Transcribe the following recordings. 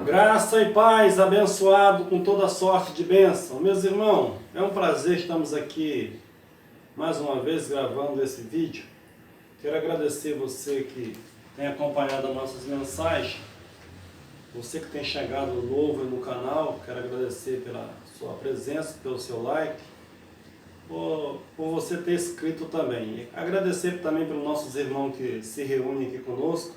Graça e paz, abençoado com toda sorte de bênção. Meus irmãos, é um prazer estarmos aqui mais uma vez gravando esse vídeo. Quero agradecer você que tem acompanhado as nossas mensagens, você que tem chegado novo no canal. Quero agradecer pela sua presença, pelo seu like, por você ter inscrito também. Agradecer também pelos nossos irmãos que se reúnem aqui conosco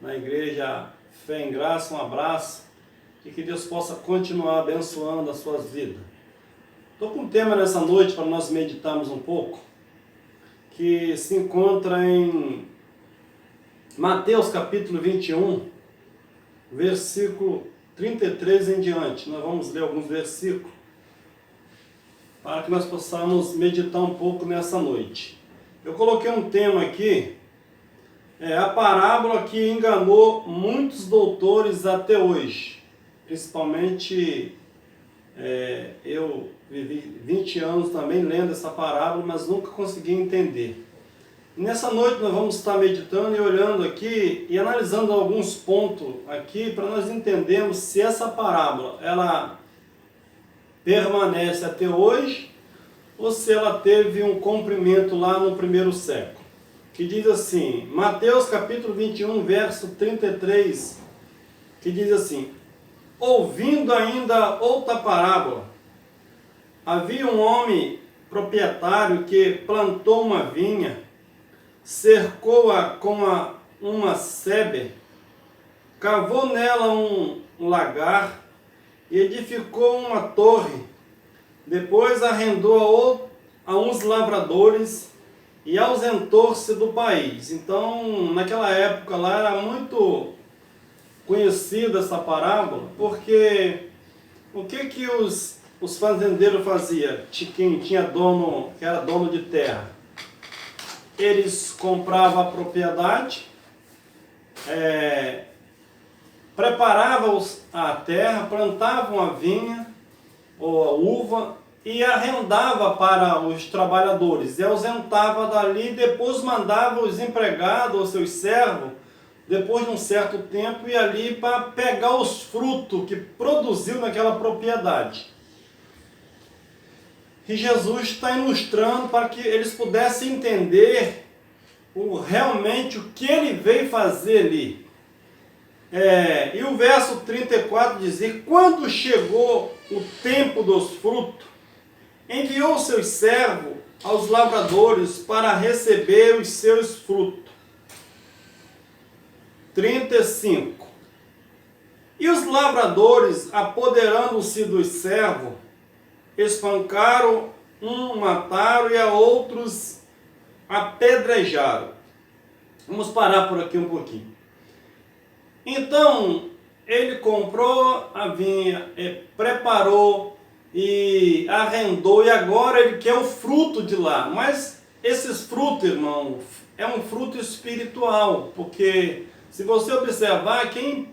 na igreja Fé em Graça. Um abraço e que Deus possa continuar abençoando as suas vidas. Estou com um tema nessa noite para nós meditarmos um pouco, que se encontra em Mateus capítulo 21, versículo 33 em diante. Nós vamos ler alguns versículos para que nós possamos meditar um pouco nessa noite. Eu coloquei um tema aqui, a parábola que enganou muitos doutores até hoje. Principalmente, eu vivi 20 anos também lendo essa parábola, mas nunca consegui entender. E nessa noite nós vamos estar meditando e olhando aqui e analisando alguns pontos aqui para nós entendermos se essa parábola ela permanece até hoje ou se ela teve um cumprimento lá no primeiro século. Que diz assim, Mateus capítulo 21, verso 33, que diz assim: ouvindo ainda outra parábola, havia um homem proprietário que plantou uma vinha, cercou-a com uma sebe, cavou nela um lagar e edificou uma torre. Depois arrendou a uns lavradores e ausentou-se do país. Então, naquela época lá era muito conhecida essa parábola, porque o que os fazendeiros faziam? Quem tinha dono, que era dono de terra, eles compravam a propriedade, preparavam a terra, plantavam a vinha ou a uva e arrendava para os trabalhadores, e ausentava dali, depois mandava os empregados, os seus servos, depois de um certo tempo, ir ali para pegar os frutos que produziu naquela propriedade. E Jesus está ilustrando para que eles pudessem entender realmente o que ele veio fazer ali. E o verso 34 diz: quando chegou o tempo dos frutos, enviou seus servos aos lavradores para receber os seus frutos. 35. E os lavradores, apoderando-se dos servos, espancaram, mataram e a outros apedrejaram. Vamos parar por aqui um pouquinho. Então, ele comprou a vinha, preparou e arrendou, e agora ele quer o fruto de lá. Mas esses frutos, irmão, é um fruto espiritual, porque se você observar, quem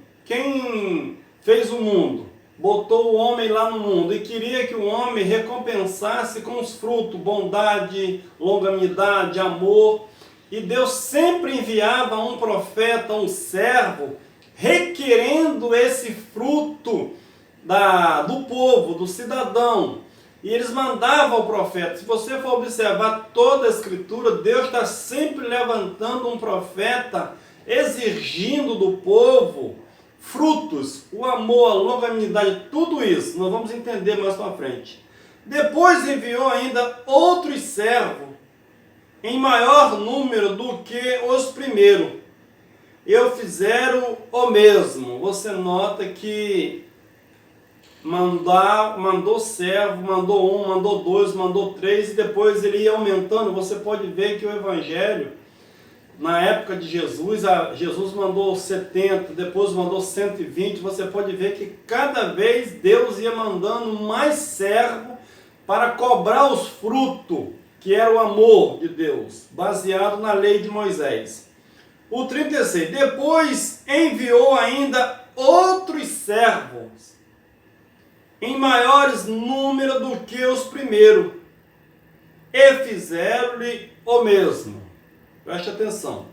fez o mundo, botou o homem lá no mundo e queria que o homem recompensasse com os frutos, bondade, longanimidade, amor. E Deus sempre enviava um profeta, um servo, requerendo esse fruto do povo, do cidadão. E eles mandavam ao profeta. Se você for observar toda a escritura, Deus está sempre levantando um profeta, exigindo do povo frutos, o amor, a longanimidade, tudo isso. Nós vamos entender mais para frente. Depois enviou ainda outros servos, em maior número do que os primeiros. E fizeram o mesmo. Você nota que mandou servo, mandou um, mandou dois, mandou três, e depois ele ia aumentando. Você pode ver que o evangelho, na época de Jesus, Jesus mandou 70, depois mandou 120. Você pode ver que cada vez Deus ia mandando mais servo para cobrar os frutos, que era o amor de Deus, baseado na lei de Moisés. O 36, depois enviou ainda outros servos, em maiores número do que os primeiros, e fizeram-lhe o mesmo. Preste atenção.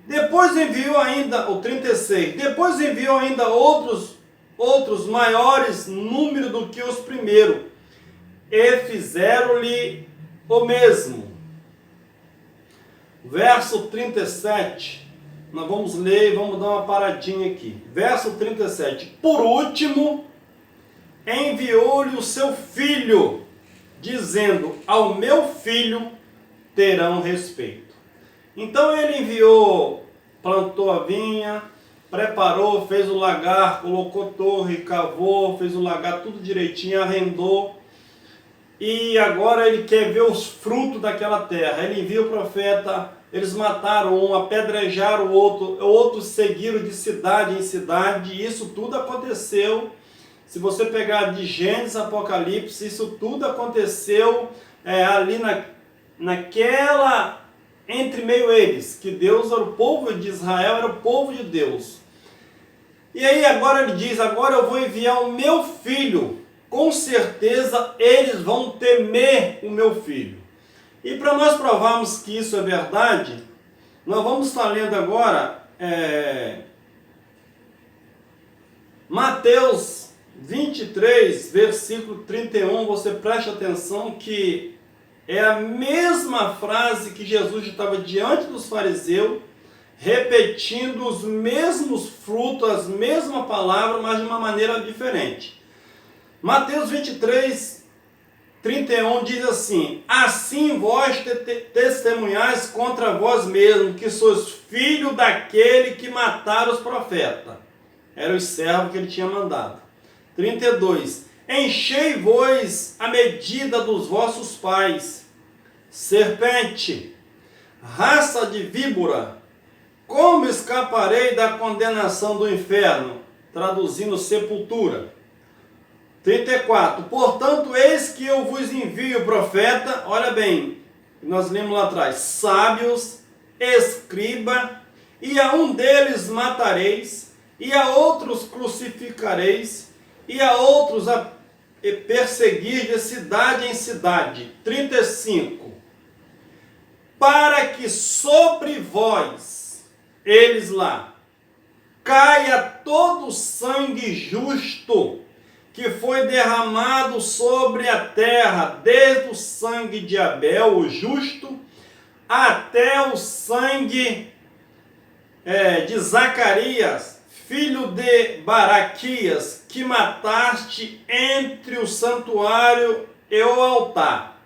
Depois enviou ainda, o 36, depois enviou ainda outros maiores número do que os primeiros, e fizeram-lhe o mesmo. Verso 37, nós vamos ler e vamos dar uma paradinha aqui. Verso 37, por último, enviou-lhe o seu filho, dizendo, ao meu filho terão respeito. Então ele enviou, plantou a vinha, preparou, fez o lagar, colocou torre, cavou, fez o lagar tudo direitinho, arrendou. E agora ele quer ver os frutos daquela terra. Ele envia o profeta, eles mataram um, apedrejaram o outro, outros seguiram de cidade em cidade. E isso tudo aconteceu. Se você pegar de Gênesis, Apocalipse, isso tudo aconteceu ali naquela... entre meio eles, que Deus era o povo de Israel, era o povo de Deus. E aí agora ele diz, agora eu vou enviar o meu filho, com certeza eles vão temer o meu filho. E para nós provarmos que isso é verdade, nós vamos estar lendo agora Mateus 23, versículo 31, você preste atenção que é a mesma frase que Jesus estava diante dos fariseus, repetindo os mesmos frutos, as mesmas palavras, mas de uma maneira diferente. Mateus 23, 31 diz assim, assim vós testemunhais contra vós mesmos, que sois filho daquele que mataram os profetas. Era o servo que ele tinha mandado. 32, enchei-vos a medida dos vossos pais, serpente, raça de víbora, como escaparei da condenação do inferno? Traduzindo, sepultura. 34, portanto, eis que eu vos envio profeta, olha bem, nós lemos lá atrás, sábios, escriba, e a um deles matareis, e a outros crucificareis, e a outros perseguir de cidade em cidade. 35. Para que sobre vós, eles lá, caia todo o sangue justo que foi derramado sobre a terra, desde o sangue de Abel, o justo, até o sangue de Zacarias, filho de Baraquias, que mataste entre o santuário e o altar.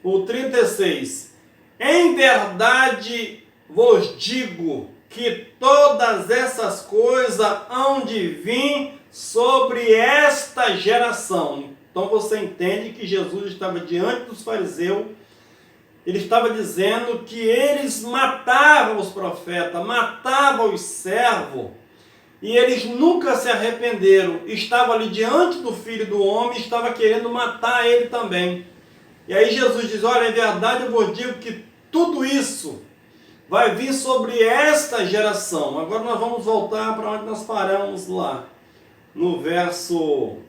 O 36. Em verdade vos digo que todas essas coisas hão de vir sobre esta geração. Então você entende que Jesus estava diante dos fariseus, ele estava dizendo que eles matavam os profetas, matavam os servos, e eles nunca se arrependeram. Estava ali diante do Filho do Homem, estava querendo matar ele também. E aí Jesus diz, olha, em verdade eu vos digo que tudo isso vai vir sobre esta geração. Agora nós vamos voltar para onde nós paramos lá. No verso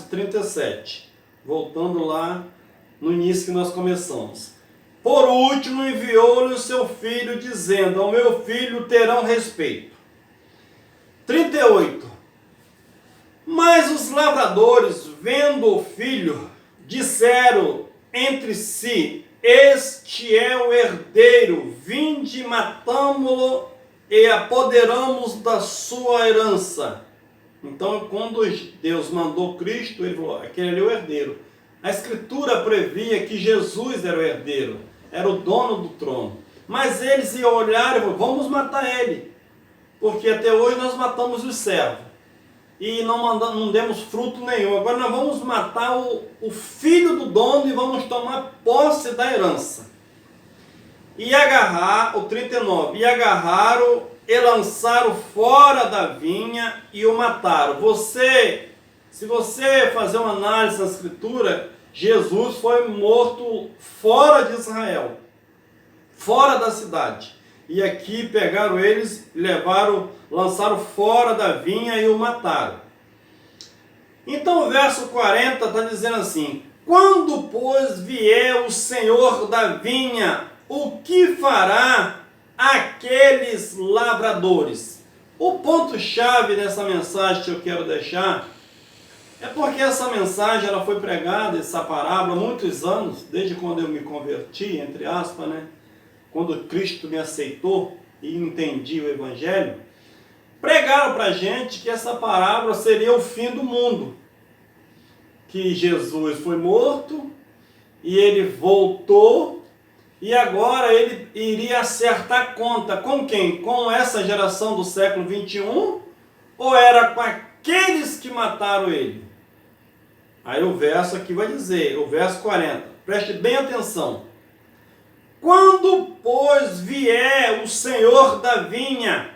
37. Voltando lá no início que nós começamos. Por último, enviou-lhe o seu filho, dizendo, ao meu filho terão respeito. 38. Mas os lavradores, vendo o filho, disseram entre si, este é o herdeiro, vinde, matamo-lo e apoderamos da sua herança. Então, quando Deus mandou Cristo, ele falou, aquele ali é o herdeiro. A Escritura previa que Jesus era o herdeiro, era o dono do trono. Mas eles iam olhar e falaram, vamos matar ele, porque até hoje nós matamos os servos e não demos fruto nenhum. Agora nós vamos matar o filho do dono e vamos tomar posse da herança. E agarrar, o 39, e agarraram e lançaram fora da vinha e o mataram. Se você fazer uma análise da Escritura, Jesus foi morto fora de Israel, fora da cidade. E aqui pegaram eles, lançaram fora da vinha e o mataram. Então o verso 40 está dizendo assim, Quando, pois, vier o Senhor da vinha, o que fará aqueles lavradores? O ponto-chave dessa mensagem que eu quero deixar é porque essa mensagem ela foi pregada, essa parábola, há muitos anos, desde quando eu me converti, entre aspas, né? Quando Cristo me aceitou e entendi o Evangelho, pregaram para a gente que essa parábola seria o fim do mundo. Que Jesus foi morto e ele voltou e agora ele iria acertar conta com quem? Com essa geração do século 21 ou era com aqueles que mataram ele? Aí o verso aqui vai dizer, o verso 40, preste bem atenção. Quando, pois, vier o Senhor da vinha,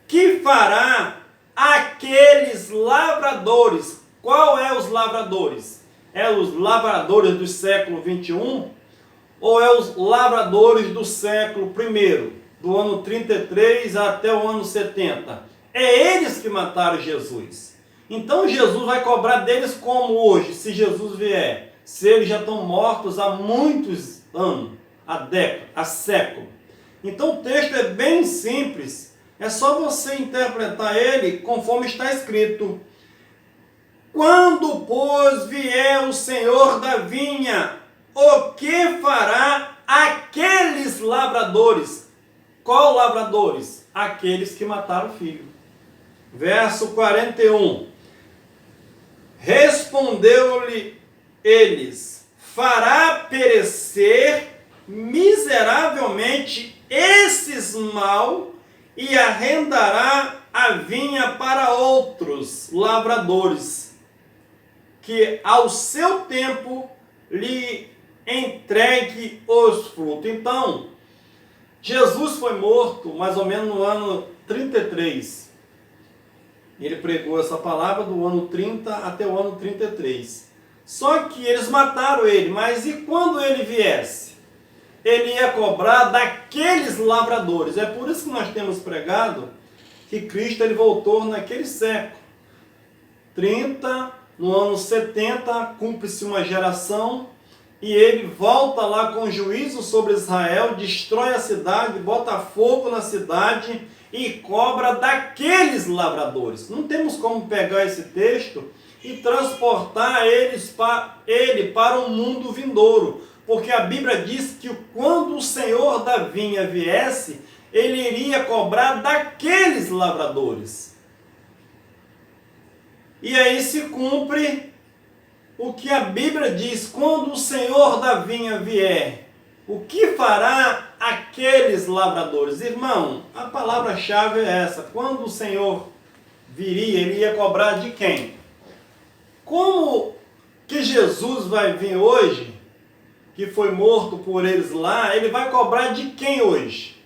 que fará aqueles lavradores? Qual é os lavradores? É os lavradores do século 21 ou é os lavradores do século 1, do ano 33 até o ano 70? É eles que mataram Jesus. Então Jesus vai cobrar deles como hoje, se Jesus vier? Se eles já estão mortos há muitos anos, há décadas, há séculos. Então o texto é bem simples, é só você interpretar ele conforme está escrito. Quando, pois, vier o Senhor da vinha, o que fará aqueles lavradores? Qual lavradores? Aqueles que mataram o filho. Verso 41. Respondeu-lhe eles, fará perecer miseravelmente esses mal e arrendará a vinha para outros lavradores, que ao seu tempo lhe entregue os frutos. Então, Jesus foi morto mais ou menos no ano 33. Ele pregou essa palavra do ano 30 até o ano 33. Só que eles mataram ele, mas e quando ele viesse? Ele ia cobrar daqueles lavradores. É por isso que nós temos pregado que Cristo ele voltou naquele século. 30, no ano 70, cumpre-se uma geração e ele volta lá com juízo sobre Israel, destrói a cidade, bota fogo na cidade e cobra daqueles lavradores. Não temos como pegar esse texto e transportar ele para o mundo vindouro, porque a Bíblia diz que quando o Senhor da vinha viesse, ele iria cobrar daqueles lavradores. E aí se cumpre o que a Bíblia diz, quando o Senhor da vinha vier, o que fará aqueles lavradores? Irmão, a palavra-chave é essa. Quando o Senhor viria, ele ia cobrar de quem? Como que Jesus vai vir hoje, que foi morto por eles lá, ele vai cobrar de quem hoje?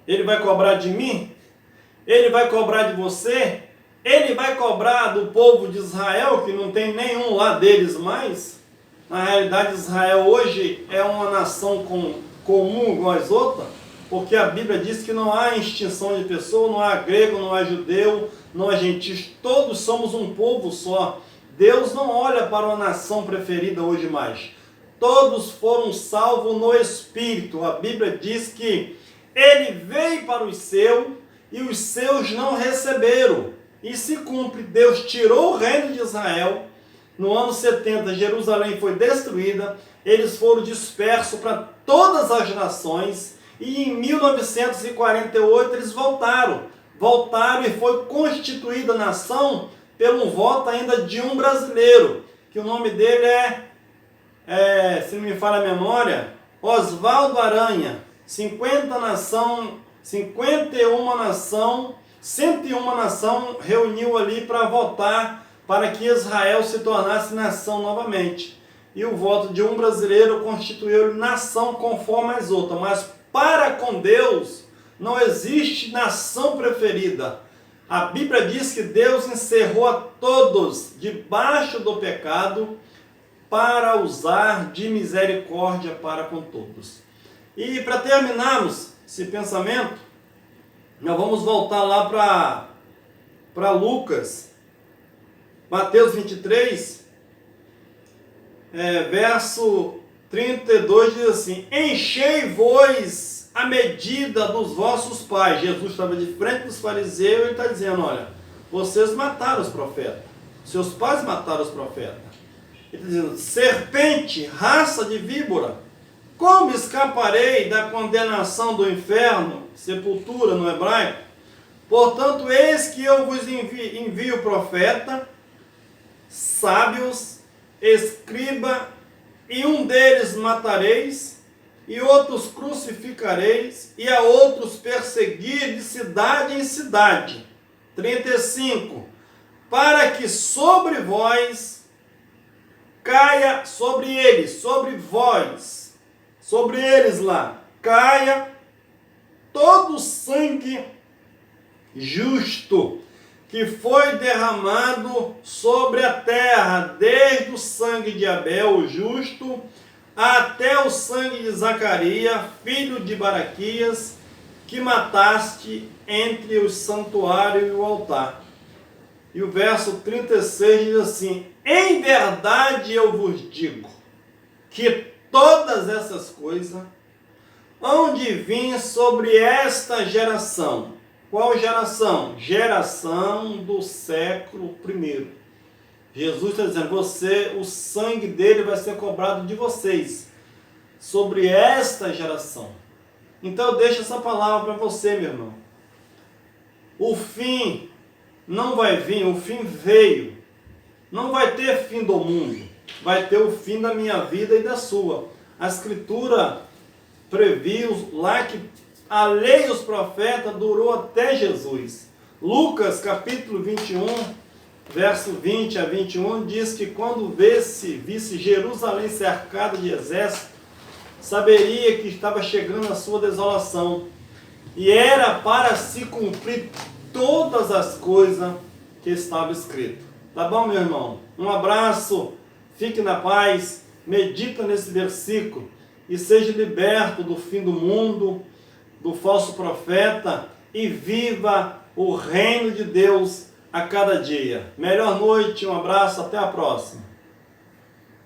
Ele vai cobrar de mim? Ele vai cobrar de você? Ele vai cobrar do povo de Israel, que não tem nenhum lá deles mais? Na realidade, Israel hoje é uma nação comum igual às outras, porque a Bíblia diz que não há extinção de pessoa, não há grego, não há judeu, não há gentio, todos somos um povo só. Deus não olha para uma nação preferida hoje mais. Todos foram salvos no Espírito. A Bíblia diz que ele veio para os seus e os seus não receberam. E se cumpre, Deus tirou o reino de Israel. No ano 70, Jerusalém foi destruída. Eles foram dispersos para todas as nações. E em 1948 eles voltaram. Voltaram e foi constituída a nação pelo voto ainda de um brasileiro. Que o nome dele se não me falha a memória, Oswaldo Aranha. 51 nação, 101 nação reuniu ali para votar para que Israel se tornasse nação novamente. E o voto de um brasileiro constituiu nação conforme as outras. Mas para com Deus não existe nação preferida. A Bíblia diz que Deus encerrou a todos debaixo do pecado para usar de misericórdia para com todos. E para terminarmos esse pensamento, nós vamos voltar lá para Lucas, Mateus 23, verso 32 diz assim: enchei-vos a medida dos vossos pais. Jesus estava de frente dos fariseus e ele está dizendo: olha, vocês mataram os profetas, seus pais mataram os profetas. Ele está dizendo: serpente, raça de víbora, como escaparei da condenação do inferno? Sepultura no hebraico. Portanto, eis que eu vos envio profeta, sábios, escriba, e um deles matareis, e outros crucificareis, e a outros perseguir de cidade em cidade. 35. Para que sobre vós caia, sobre eles, sobre vós, sobre eles lá, caia todo o sangue justo que foi derramado sobre a terra, desde o sangue de Abel, o justo, até o sangue de Zacarias, filho de Baraquias, que mataste entre o santuário e o altar. E o verso 36 diz assim: em verdade eu vos digo, que todas essas coisas hão de vir sobre esta geração. Qual geração? Geração do século I. Jesus está dizendo: o sangue dele vai ser cobrado de vocês, sobre esta geração. Então eu deixo essa palavra para você, meu irmão. O fim não vai vir, o fim veio. Não vai ter fim do mundo, vai ter o fim da minha vida e da sua. A Escritura previu lá que a lei e os profetas durou até Jesus. Lucas capítulo 21, verso 20 a 21, diz que quando visse Jerusalém cercada de exército, saberia que estava chegando a sua desolação. E era para se cumprir todas as coisas que estava escrito. Tá bom, meu irmão? Um abraço, fique na paz, medita nesse versículo e seja liberto do fim do mundo, do falso profeta, e viva o reino de Deus a cada dia. Melhor noite, um abraço, até a próxima.